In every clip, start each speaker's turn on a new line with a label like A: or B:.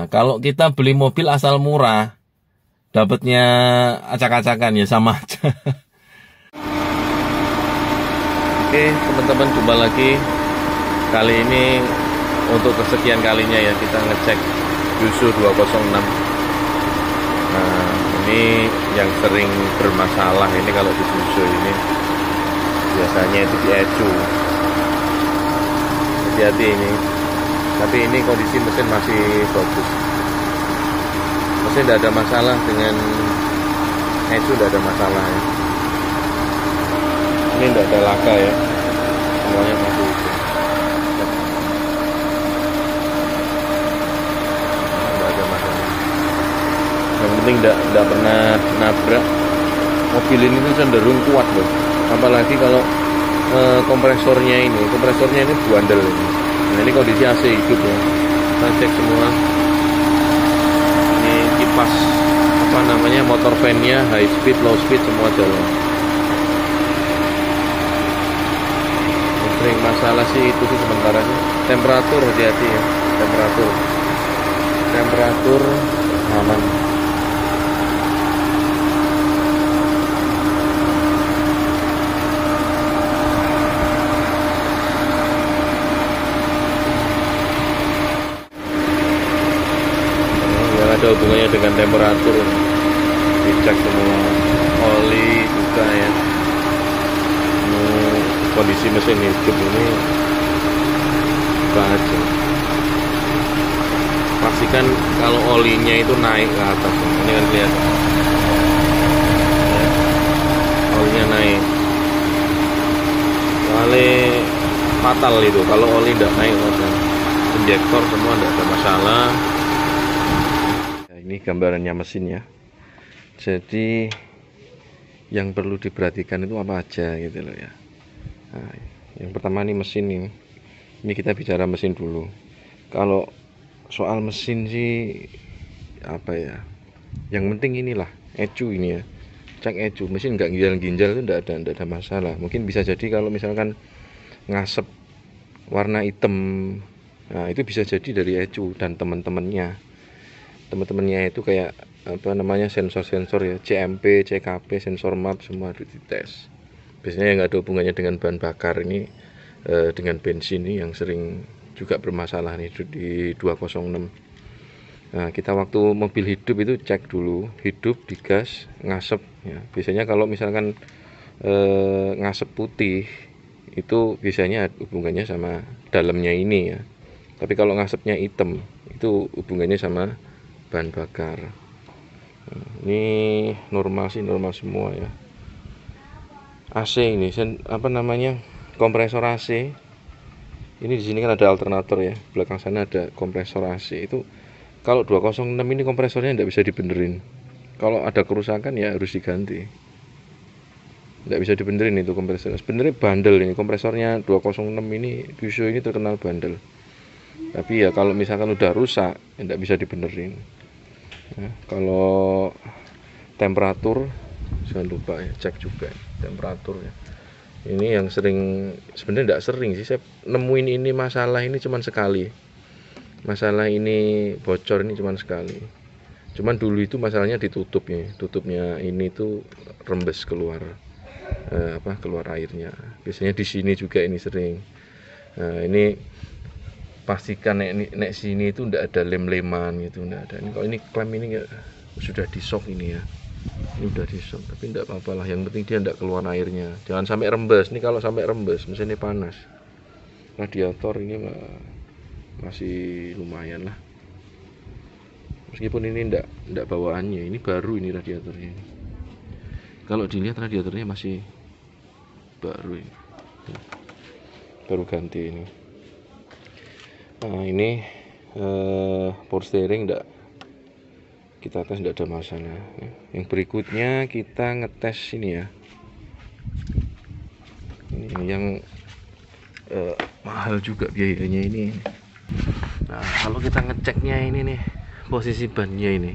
A: Nah, kalau kita beli mobil asal murah, dapatnya acak-acakan ya sama aja. Oke, teman-teman, jumpa lagi. Kali ini untuk kesekian kalinya ya kita ngecek Yuzu 206. Nah, ini yang sering bermasalah ini kalau di Yuzu ini biasanya itu di ecu. Hati-hati ini. Tapi ini kondisi mesin masih bagus. Mesin tidak ada masalah, dengan ecu tidak ada masalah ya. Ini tidak ada laka ya, semuanya masih utuh. Tidak ada masalah. Yang penting tidak pernah nabrak. Mobil ini tuh cenderung kuat loh. Apalagi kalau kompresornya ini buandel ini. Nah, ini kondisi AC hidup ya. Kita cek semua. Ini kipas motor fan-nya, high speed, low speed semua jalan. Sering masalah sih itu sih sementara. Temperatur hati-hati ya. Temperatur aman. Ada hubungannya dengan temperatur, dicek semua, oli juga ya. Kondisi mesin hidup ini apa aja. Pastikan kalau olinya itu naik ke atas, ini kan kelihatan ya, olinya naik. Soalnya fatal itu kalau oli tidak naik, injektor semua tidak ada masalah. Ini gambarannya mesin ya. Jadi yang perlu diperhatikan itu apa aja gitu loh ya. Nah, yang pertama nih mesin ini. Ini kita bicara mesin dulu. Kalau soal mesin sih apa ya? Yang penting inilah ecu ini ya. Cek ecu, mesin nggak ginjal-ginjal itu nggak ada masalah. Mungkin bisa jadi kalau misalkan ngasep warna hitam, nah itu bisa jadi dari ecu dan teman-temannya itu kayak sensor-sensor ya, CMP, CKP, sensor map semua harus dites. Biasanya yang nggak ada hubungannya dengan bahan bakar ini, dengan bensin ini yang sering juga bermasalah nih di 206. Nah, kita waktu mobil hidup itu cek dulu, hidup, digas, ngasep ya. Biasanya kalau misalkan ngasep putih itu biasanya hubungannya sama dalamnya ini ya. Tapi kalau ngasepnya hitam itu hubungannya sama bahan bakar. Nah, ini normal semua ya. AC ini kompresor AC. Ini di sini kan ada alternator ya, belakang sana ada kompresor AC. Itu kalau 206 ini kompresornya tidak bisa dibenerin. Kalau ada kerusakan ya harus diganti. Tidak bisa dibenerin itu kompresornya. Sebenarnya bandel ini kompresornya 206 ini, Yuzu ini terkenal bandel. Tapi ya kalau misalkan udah rusak, tidak bisa dibenerin. Nah, kalau temperatur jangan lupa ya, cek juga temperatur ya. Ini yang sebenarnya tidak sering sih saya nemuin ini masalah ini cuman sekali. Masalah ini bocor ini cuman sekali. Cuman dulu itu masalahnya tutupnya ini tuh rembes keluar keluar airnya. Biasanya di sini juga ini sering. Nah, ini pastikan nek sini itu ndak ada lem-leman gitu, ndak ada. Ini kalau ini klem ini sudah di shock ini ya. Ini udah di shock, tapi ndak apa-apa lah. Yang penting dia ndak keluar airnya. Jangan sampai rembes. Ini kalau sampai rembes mesinnya panas. Radiator ini masih lumayan lah. Meskipun ini ndak bawaannya, ini baru ini radiatornya ini. Kalau dilihat radiatornya masih baru ini. Baru ganti ini. Nah, ini power steering kita tes tidak ada masalah. Yang berikutnya kita ngetes ini ya. Ini yang mahal juga biayanya ini. Nah, kalau kita ngeceknya ini nih, posisi bannya ini.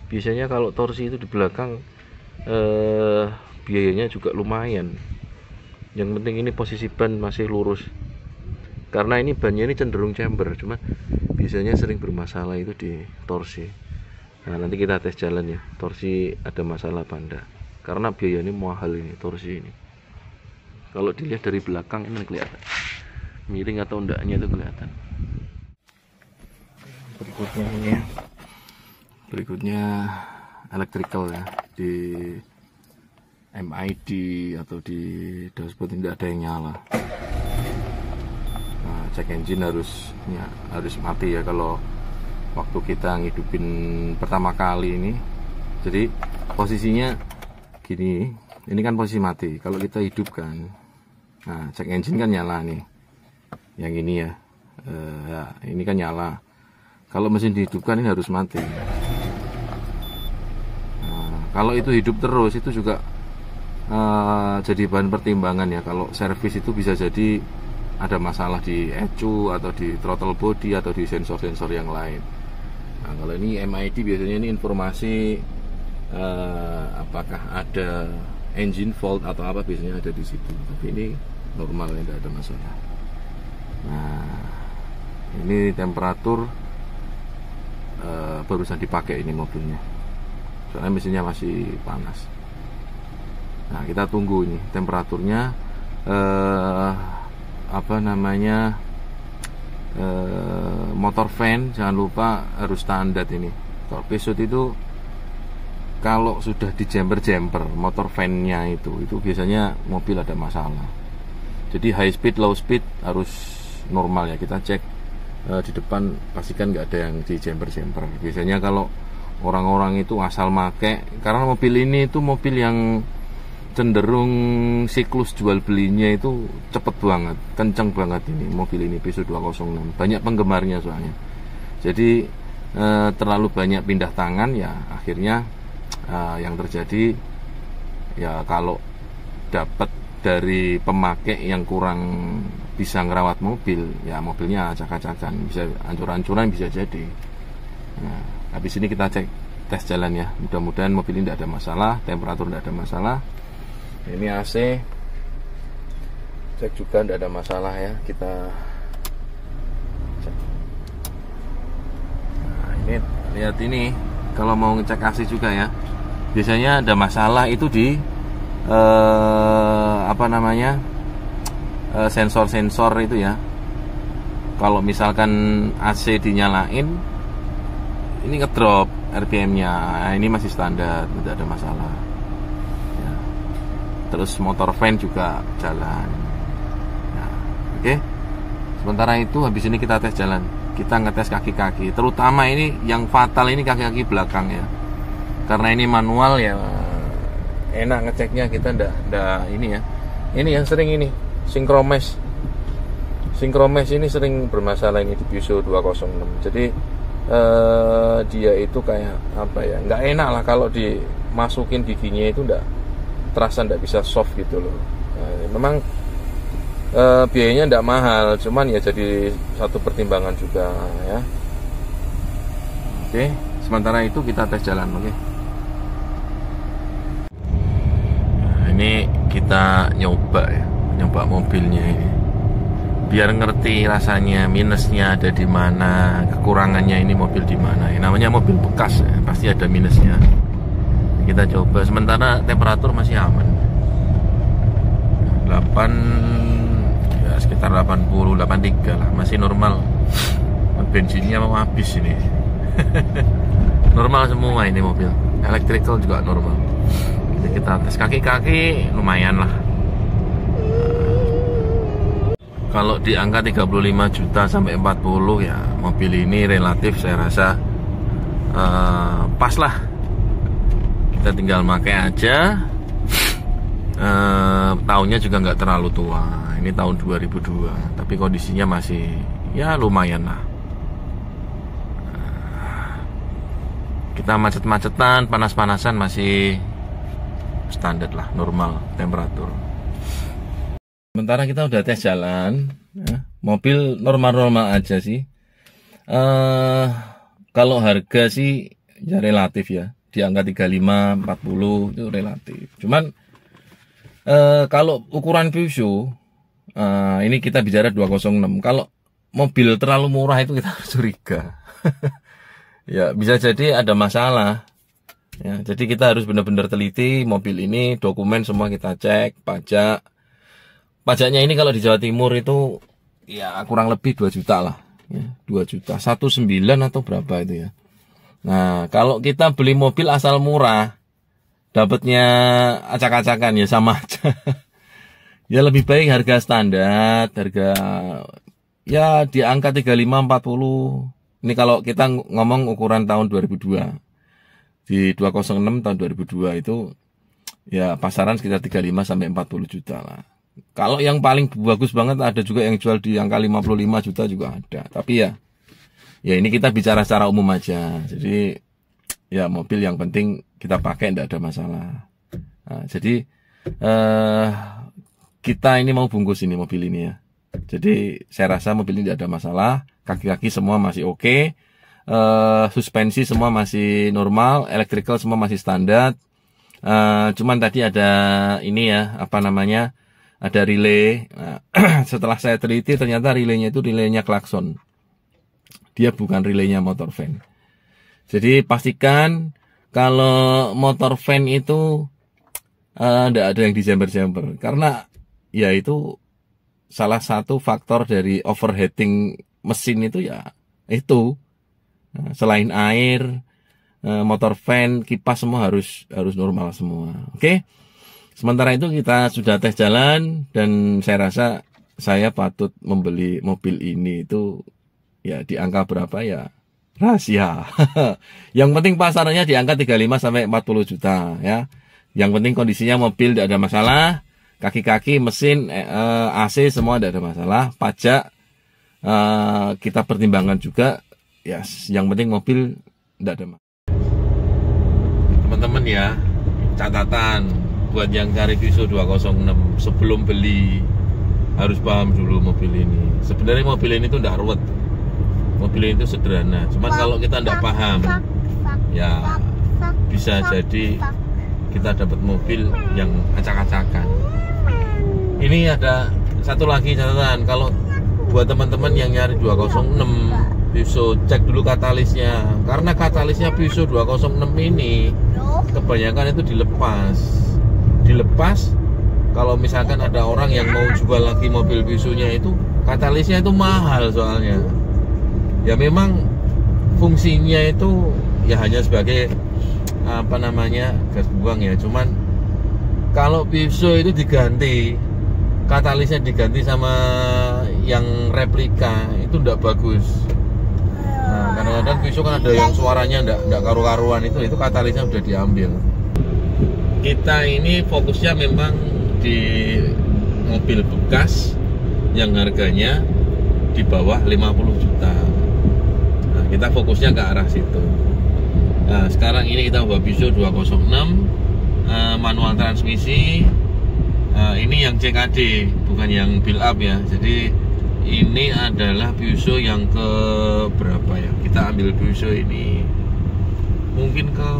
A: Biasanya kalau torsi itu di belakang biayanya juga lumayan. Yang penting ini posisi ban masih lurus. karena ini bannya ini cenderung chamber, cuma biasanya sering bermasalah itu di torsi. Nah nanti kita tes jalan ya, torsi ada masalah apa enggak, karena biaya ini mahal ini torsi ini. Kalau dilihat dari belakang ini kelihatan miring atau enggaknya itu kelihatan. Berikutnya ini ya, berikutnya electrical ya, di MID atau di dashboard tidak ada yang nyala. Nah, cek engine harus mati ya kalau waktu kita ngidupin pertama kali ini. Jadi posisinya gini, ini kan posisi mati. Kalau kita hidupkan, nah cek engine kan nyala nih, yang ini ya, ini kan nyala. Kalau mesin dihidupkan ini harus mati. Nah, kalau itu hidup terus itu juga jadi bahan pertimbangan ya. Kalau servis itu bisa jadi ada masalah di ECU atau di throttle body atau di sensor-sensor yang lain. Nah, kalau ini MID biasanya ini informasi apakah ada engine fault atau apa, biasanya ada di situ. Tapi ini normal, tidak ada masalah. Nah, ini temperatur barusan dipakai ini mobilnya, soalnya mesinnya masih panas. Nah kita tunggu ini temperaturnya motor fan jangan lupa harus standar ini. Kalau Peugeot itu kalau sudah di jumper motor fan-nya itu biasanya mobil ada masalah. Jadi high speed low speed harus normal ya, kita cek di depan pastikan nggak ada yang di jumper. Biasanya kalau orang-orang itu asal make, karena mobil ini itu mobil yang cenderung siklus jual belinya itu cepet banget, kenceng banget ini mobil ini Peugeot 206, banyak penggemarnya soalnya. Jadi terlalu banyak pindah tangan ya, akhirnya yang terjadi ya kalau dapat dari pemakai yang kurang bisa ngerawat mobil, ya mobilnya acak-acakan, bisa hancur-hancuran bisa jadi. Nah, habis ini kita cek tes jalan ya, mudah-mudahan mobil ini tidak ada masalah, temperatur tidak ada masalah. Ini AC cek juga tidak ada masalah ya, kita cek. Nah, ini lihat ini kalau mau ngecek AC juga ya, biasanya ada masalah itu di sensor-sensor itu ya. Kalau misalkan AC dinyalain ini ngedrop RPM-nya, nah, ini masih standar, tidak ada masalah ya. Terus motor fan juga jalan ya, oke. Sementara itu habis ini kita tes jalan, kita ngetes kaki-kaki, terutama ini yang fatal ini kaki-kaki belakang ya, karena ini manual ya, enak ngeceknya, kita ndak ini ya. Ini yang sering ini Syncromesh ini sering bermasalah ini di Peugeot 206. Jadi dia itu kayak apa ya, nggak enak lah kalau dimasukin giginya itu terasa ndak bisa soft gitu loh. Memang biayanya ndak mahal, cuman ya jadi satu pertimbangan juga ya. Oke, sementara itu kita tes jalan, oke. Nah, ini kita nyoba mobilnya ini, biar ngerti rasanya, minusnya ada di mana, kekurangannya ini mobil di mana. Namanya mobil bekas ya, pasti ada minusnya. Kita coba, sementara temperatur masih aman, 8 ya, sekitar 80, 83 lah, masih normal. Bensinnya mau habis ini. Normal semua ini mobil, electrical juga normal. Jadi kita tes kaki-kaki lumayan lah. Kalau di angka 35 juta sampai 40 ya, mobil ini relatif saya rasa pas lah. Kita tinggal pakai aja. Tahunnya juga nggak terlalu tua. Ini tahun 2002, tapi kondisinya masih ya lumayan lah. Kita macet-macetan, panas-panasan masih standar lah, normal temperatur. Sementara kita udah tes jalan ya, mobil normal-normal aja sih. Kalau harga sih ya relatif ya, di angka 35, 40 itu relatif. Cuman kalau ukuran Peugeot Ini kita bicara 206. Kalau mobil terlalu murah itu kita harus curiga. Ya, bisa jadi ada masalah. Ya, jadi kita harus benar-benar teliti mobil ini, dokumen semua kita cek, pajak. Pajaknya ini kalau di Jawa Timur itu ya kurang lebih 2 juta lah. Ya, 2 juta, 19 atau berapa itu ya. Nah, kalau kita beli mobil asal murah, dapatnya acak-acakan ya sama aja. Ya lebih baik harga standar, harga ya di angka 35-40. Ini kalau kita ngomong ukuran tahun 2002. Di 206 tahun 2002 itu ya pasaran sekitar 35-40 juta lah. Kalau yang paling bagus banget ada juga yang jual di angka 55 juta juga ada. Tapi ya ini kita bicara secara umum aja. Jadi ya mobil yang penting kita pakai tidak ada masalah. Nah, jadi kita ini mau bungkus ini mobil ini ya. Jadi saya rasa mobil ini tidak ada masalah. Kaki-kaki semua masih oke. Suspensi semua masih normal, electrical semua masih standar. Cuman tadi ada ini ya, apa namanya, ada relay. Nah, setelah saya teliti ternyata relaynya itu relaynya klakson. Dia bukan relaynya motor van. Jadi pastikan kalau motor van itu tidak ada yang dijamber-jamber, karena ya itu salah satu faktor dari overheating mesin itu ya itu. Selain air, motor van, kipas semua harus normal semua. Oke. Sementara itu kita sudah tes jalan dan saya rasa saya patut membeli mobil ini itu ya di angka berapa ya rahasia. Yang penting pasarannya di angka 35-40 juta ya. Yang penting kondisinya mobil tidak ada masalah, kaki-kaki, mesin, AC semua tidak ada masalah, pajak kita pertimbangkan juga. Ya, yang penting mobil tidak ada. Teman-teman ya, catatan buat yang cari Peugeot 206 sebelum beli harus paham dulu mobil ini. Sebenarnya mobil ini tuh tidak ruwet. Mobil ini tuh sederhana. Cuman kalau kita tidak paham, ya bisa jadi kita dapat mobil yang acak-acakan. Ini ada satu lagi catatan, kalau buat teman-teman yang nyari 206 Peugeot, cek dulu katalisnya. Karena katalisnya Peugeot 206 ini kebanyakan itu dilepas. Kalau misalkan ada orang yang mau jual lagi mobil Peugeot-nya itu, katalisnya itu mahal soalnya. Ya memang fungsinya itu ya hanya sebagai apa namanya, gas buang ya. Cuman kalau Peugeot itu diganti, katalisnya diganti sama yang replika, itu tidak bagus. Nah, kadang-kadang Peugeot kan ada yang suaranya enggak karu-karuan, itu katalisnya udah diambil. Kita ini fokusnya memang di mobil bekas yang harganya di bawah 50 juta. Nah, kita fokusnya ke arah situ. Nah, sekarang ini kita bawa Peugeot 206 manual transmisi. Ini yang CKD, bukan yang build up ya. Jadi ini adalah Peugeot yang ke berapa ya? Kita ambil Peugeot ini mungkin ke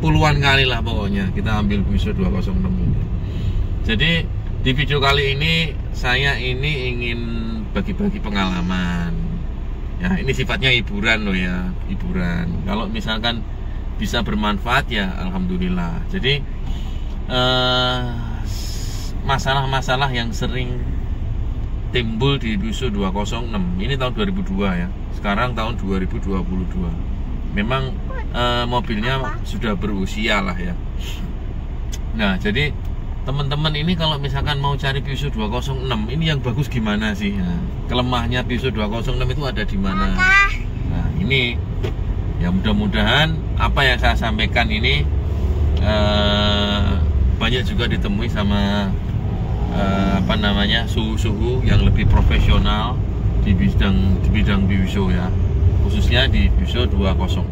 A: puluhan kali lah pokoknya. Kita ambil Peugeot 206 ini. Jadi di video kali ini saya ini ingin bagi-bagi pengalaman. Ya ini sifatnya hiburan loh ya, hiburan. Kalau misalkan bisa bermanfaat ya alhamdulillah. Jadi masalah-masalah yang sering timbul di Peugeot 206 ini tahun 2002 ya, sekarang tahun 2022 memang mobilnya sudah berusia lah ya. Nah jadi teman-teman ini kalau misalkan mau cari Peugeot 206 ini yang bagus gimana sih? Nah, kelemahnya Peugeot 206 itu ada di mana? Nah ini ya mudah-mudahan apa yang saya sampaikan ini banyak juga ditemui sama apa namanya suhu-suhu yang lebih profesional di bidang Peugeot ya, khususnya di Peugeot 206.